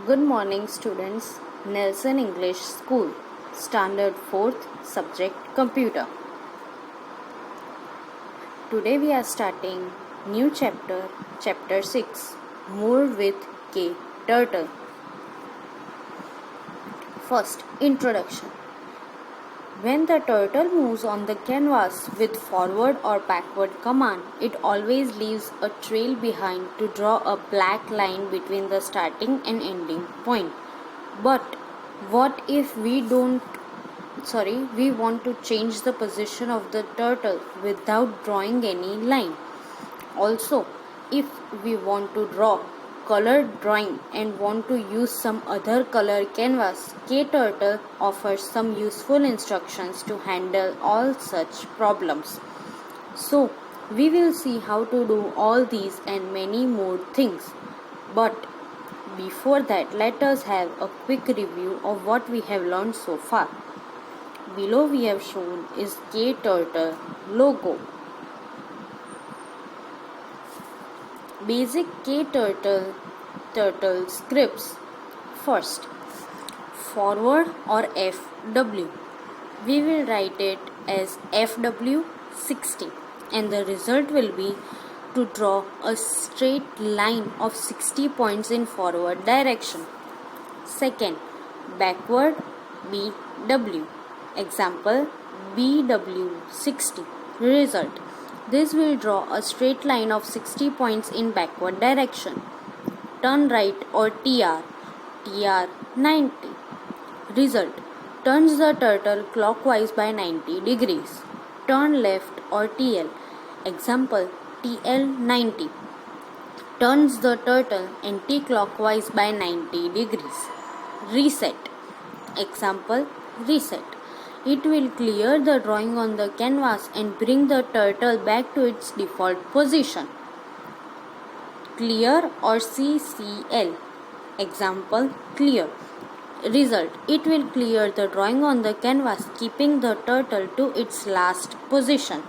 Good morning, students. Nelson English School, Standard 4th, Subject Computer. Today we are starting new chapter, Chapter 6, More with K Turtle. First, introduction. When the turtle moves on the canvas with forward or backward command, it always leaves a trail behind to draw a black line between the starting and ending point. But what if we want to change the position of the turtle without drawing any line? Also, if we want to draw colored drawing and want to use some other color canvas, KTurtle offers some useful instructions to handle all such problems. So, we will see how to do all these and many more things. But before that, let us have a quick review of what we have learned so far. Below we have shown is KTurtle logo. Basic KTurtle scripts. First, forward or FW. We will write it as FW60 and the result will be to draw a straight line of 60 points in forward direction. Second, backward BW. Example BW60. Result. This will draw a straight line of 60 points in backward direction. Turn right or TR 90. Result. Turns the turtle clockwise by 90 degrees. Turn left or TL. Example TL 90. Turns the turtle anti-clockwise by 90 degrees. Reset. Example reset. It will clear the drawing on the canvas and bring the turtle back to its default position. Clear or CCL. Example clear. Result. It will clear the drawing on the canvas, keeping the turtle to its last position.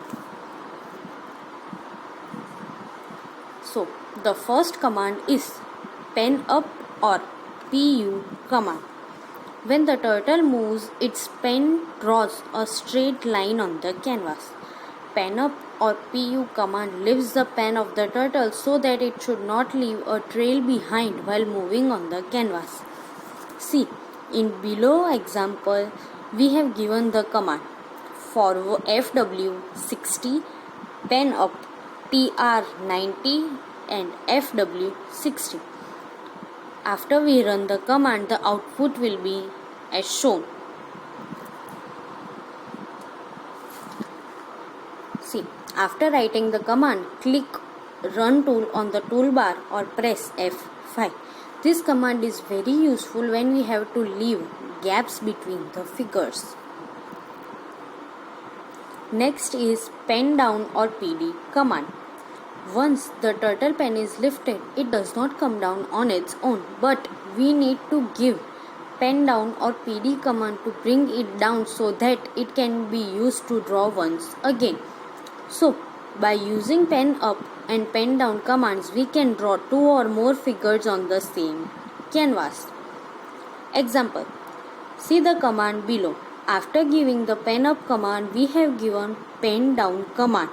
So, the first command is pen up or PU command. When the turtle moves, its pen draws a straight line on the canvas. Pen up or PU command lifts the pen of the turtle so that it should not leave a trail behind while moving on the canvas. See, in below example, we have given the command forward FW60, pen up TR90 and FW60. After we run the command, the output will be as shown. See, after writing the command, click Run tool on the toolbar or press F5. This command is very useful when we have to leave gaps between the figures. Next is pen down or PD command. Once the turtle pen is lifted, it does not come down on its own, but we need to give pen down or PD command to bring it down so that it can be used to draw once again. So, by using pen up and pen down commands, we can draw two or more figures on the same canvas. Example. See the command below. After giving the pen up command, we have given pen down command.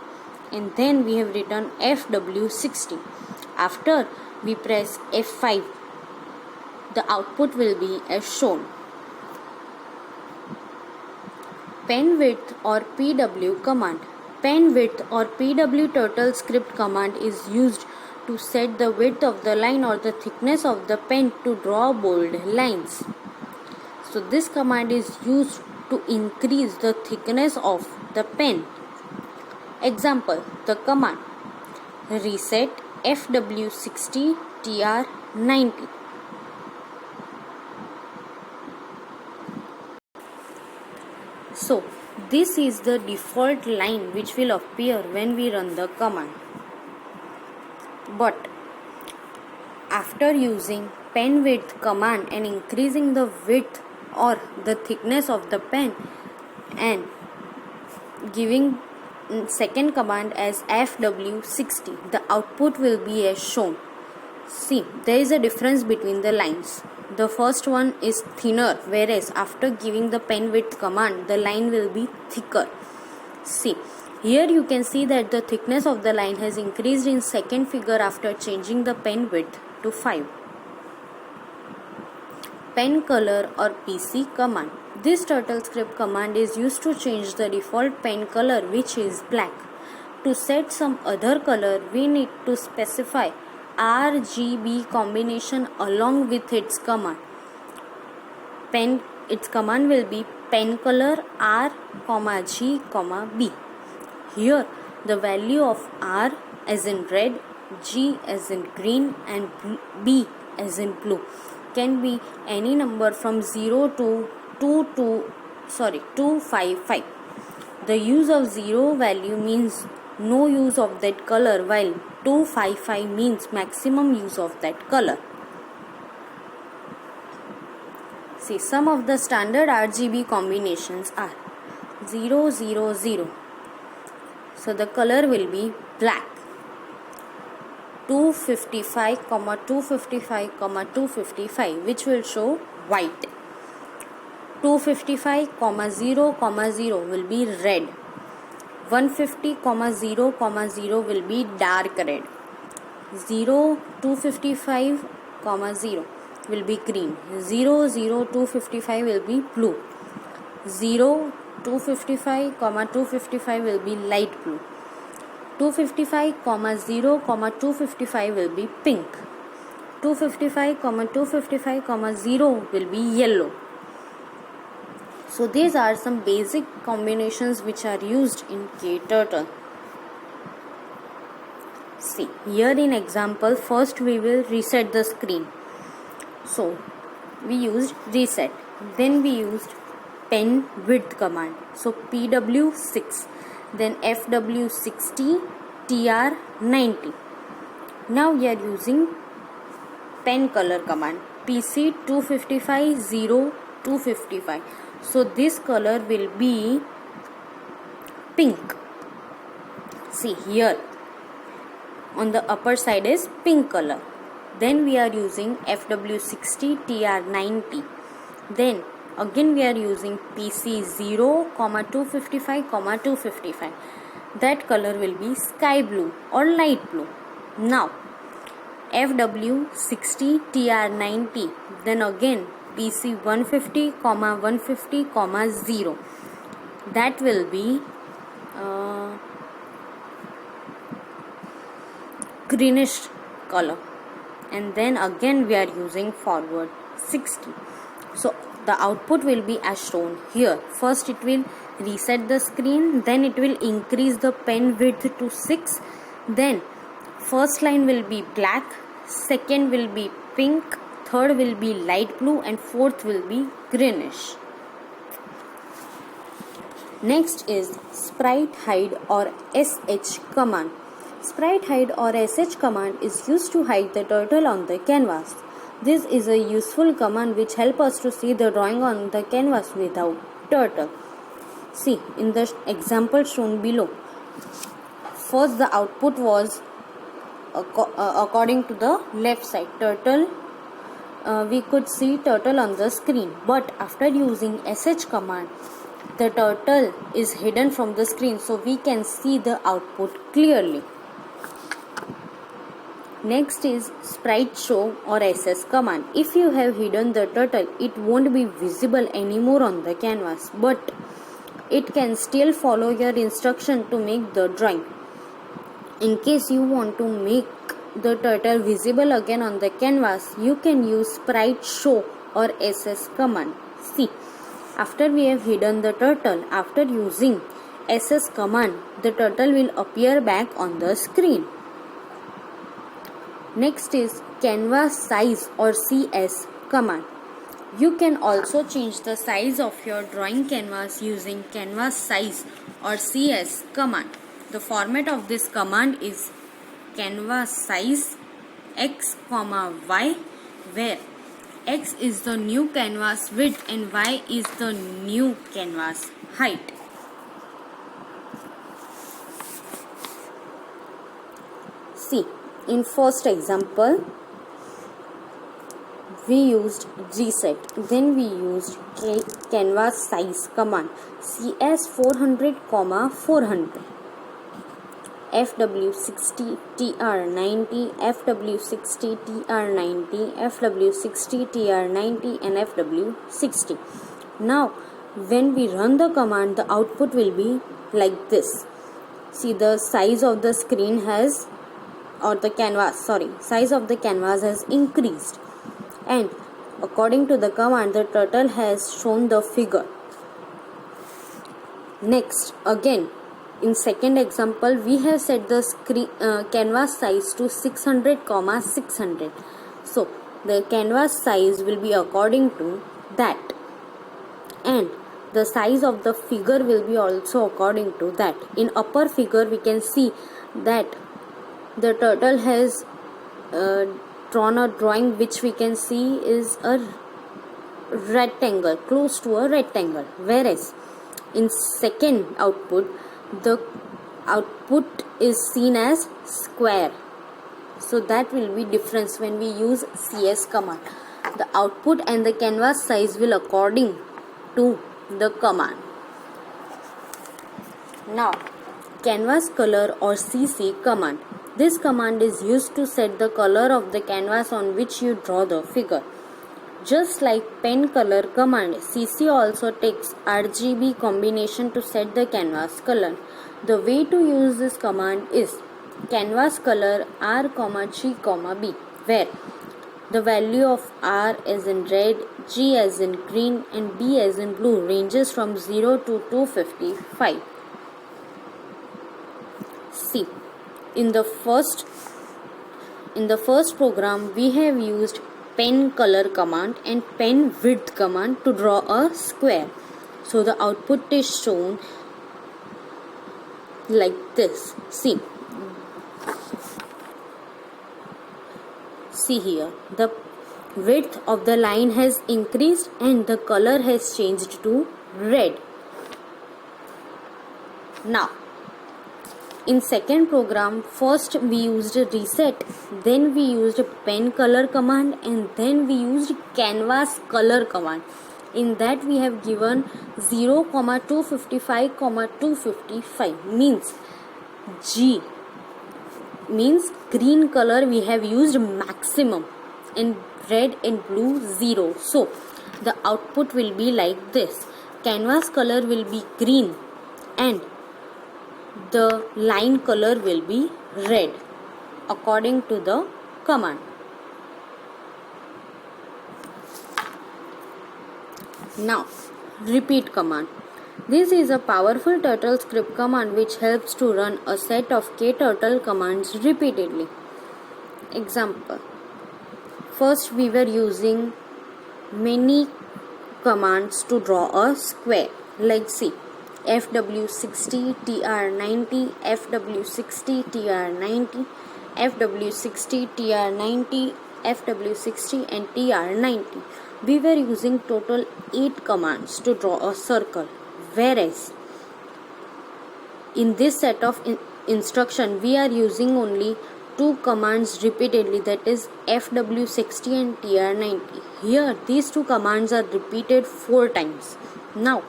And then we have written FW60. After we press F5, the output will be as shown. Pen width or PW command. Pen width or PW turtle script command is used to set the width of the line or the thickness of the pen to draw bold lines. So this command is used to increase the thickness of the pen. Example, the command reset FW60 TR90. So, this is the default line which will appear when we run the command. But after using pen width command and increasing the width or the thickness of the pen and giving second command as FW60, the output will be as shown. See, there is a difference between the lines. the first one is thinner, whereas after giving the pen width command, the line will be thicker. See, here you can see that the thickness of the line has increased in second figure after changing the pen width to 5. Pen color or PC command. This turtle script command is used to change the default pen color, which is black. To set some other color, we need to specify RGB combination along with its command. Its command will be pen color R, G, B. Here the value of R as in red, G as in green and B as in blue can be any number from 0 to 255. The use of 0 value means no use of that color, while 255 means maximum use of that color. See, some of the standard RGB combinations are 0, 0, 0. So the color will be black. 255, 255, 255, which will show white. 255, 0, 0 will be red. 150, 0, 0 will be dark red. 255, 0 will be green. 255 will be blue. 255, 255 will be light blue. 255, 255 will be pink. 255, 255, 0 will be yellow. So these are some basic combinations which are used in KTurtle. See, here in example, first we will reset the screen. So we used reset. Then we used pen width command. So PW6. Then FW60, TR90. Now we are using pen color command. PC255, 0, 255. So this color will be pink. See here on the upper side is pink color. Then we are using FW60, TR90. Then again we are using PC 0, 255, 255. That color will be sky blue or light blue. Now FW60, TR90. Then again PC 150, 150, 0. That will be greenish color. And then again we are using forward 60. So the output will be as shown here. First it will reset the screen, then it will increase the pen width to 6. Then first line will be black, second will be pink, third will be light blue and fourth will be greenish. Next is sprite hide or SH command. Sprite hide or SH command is used to hide the turtle on the canvas. This is a useful command which helps us to see the drawing on the canvas without turtle. See in the example shown below. First the output was according to the left side turtle. We could see turtle on the screen, but after using SH command the turtle is hidden from the screen, so we can see the output clearly. Next is sprite show or SS command. If you have hidden the turtle, it won't be visible anymore on the canvas, but it can still follow your instruction to make the drawing. In case you want to make the turtle visible again on the canvas, you can use sprite show or SS command. See, after we have hidden the turtle, after using SS command, the turtle will appear back on the screen. Next is canvas size or CS command. You can also change the size of your drawing canvas using canvas size or CS command. The format of this command is canvas size x, y, where x is the new canvas width and y is the new canvas height. See, in first example, we used reset. Then we used canvas size command, cs 400, 400, fw60 tr90, fw60 tr90, fw60 tr90, and fw60. Now when we run the command, the output will be like this. See, the size of the screen has, or the canvas, size of the canvas has increased, and according to the command, the turtle has shown the figure. Next, again, in second example, we have set the canvas size to 600, 600. So the canvas size will be according to that, and the size of the figure will be also according to that. In upper figure, we can see that the turtle has drawn a drawing which we can see is a rectangle, close to a rectangle, whereas in second output, the output is seen as square. So that will be difference when we use cs command. The output and the canvas size will according to the command. Now, canvas color or CC command. This command is used to set the color of the canvas on which you draw the figure. Just like pen color command, CC also takes RGB combination to set the canvas color. The way to use this command is canvas color R, G, B, where the value of R as in red, G as in green, and B as in blue ranges from 0 to 255. See, in the first program, we have used pen color command and pen width command to draw a square. So the output is shown like this. See here, the width of the line has increased and the color has changed to red. Now, in second program, first we used reset, then we used pen color command, and then we used canvas color command. In that we have given 0, 255, 255 means G means green color we have used maximum, and red and blue 0. So the output will be like this. Canvas color will be green and the line color will be red according to the command. Now, repeat command. This is a powerful turtle script command which helps to run a set of KTurtle commands repeatedly. Example. First, we were using many commands to draw a square. Like see, FW60 TR90, FW60 TR90, FW60 TR90, FW60 and TR90. We were using total 8 commands to draw a circle, whereas in this set of instruction we are using only 2 commands repeatedly, that is FW60 and TR90. Here these 2 commands are repeated 4 times. Now,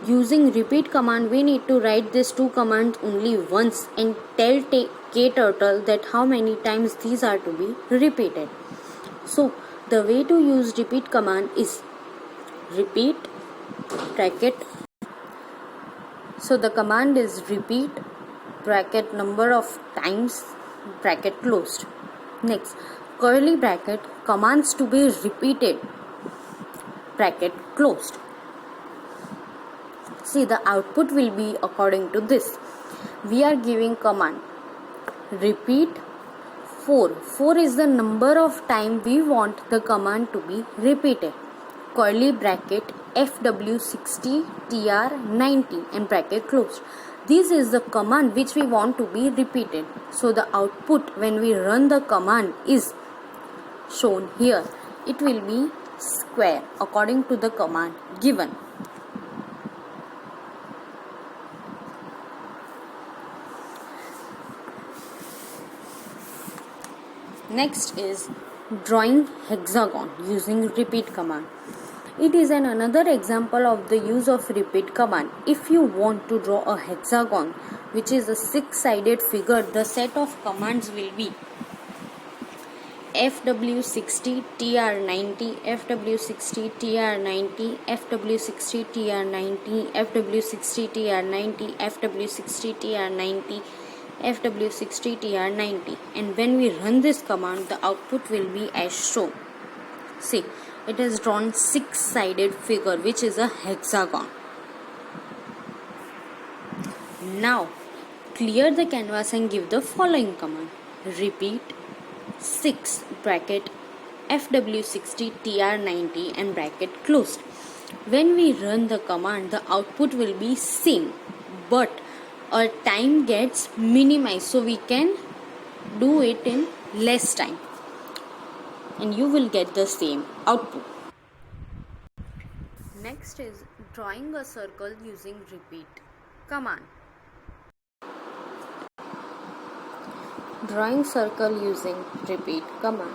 using repeat command, we need to write these 2 commands only once and tell KTurtle that how many times these are to be repeated. So the way to use repeat command is repeat bracket. So the command is repeat bracket number of times bracket closed. Next, curly bracket commands to be repeated bracket closed. See, the output will be according to this. We are giving command repeat 4. 4 is the number of time we want the command to be repeated. Curly bracket FW60 TR90 and bracket closed. This is the command which we want to be repeated. So the output when we run the command is shown here. It will be square according to the command given. Next is drawing hexagon using repeat command. It is another example of the use of repeat command. If you want to draw a hexagon, which is a six-sided figure, the set of commands will be FW60 TR90, FW60 TR90, FW60 TR90, FW60 TR90, FW60 TR90, FW60 TR90, and when we run this command, the output will be as shown. See, it has drawn six-sided figure, which is a hexagon. Now clear the canvas and give the following command. Repeat 6 bracket FW60 TR90 and bracket closed. When we run the command, the output will be same, but our time gets minimized, so we can do it in less time and you will get the same output. Next is drawing a circle using repeat command. Drawing circle using repeat command.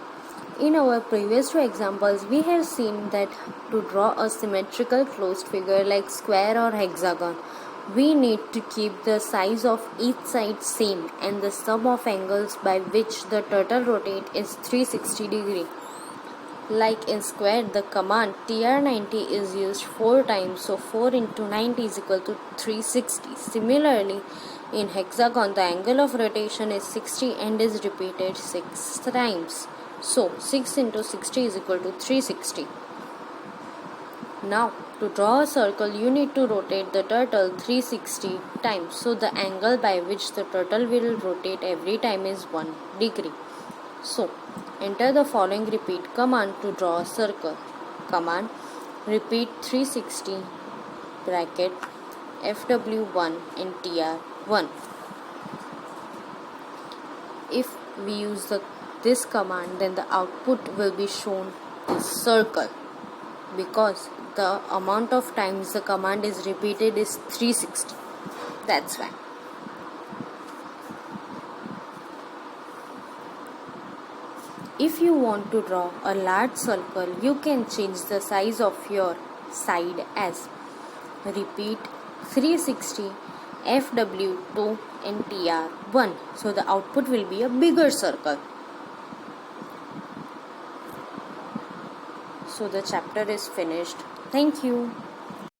In our previous two examples, we have seen that to draw a symmetrical closed figure like square or hexagon, we need to keep the size of each side same and the sum of angles by which the turtle rotate is 360 degree. Like in square, the command TR90 is used 4 times, so 4 into 90 is equal to 360. Similarly, in hexagon, the angle of rotation is 60 and is repeated 6 times. So 6 into 60 is equal to 360. Now, to draw a circle, you need to rotate the turtle 360 times. So the angle by which the turtle will rotate every time is 1 degree. So, enter the following repeat command to draw a circle. Command repeat 360 bracket FW1 and TR1. If we use this command, then the output will be shown as circle, because the amount of times the command is repeated is 360. That's why. If you want to draw a large circle, you can change the size of your side as repeat 360 FW2 and TR1. So the output will be a bigger circle. So the chapter is finished. Thank you.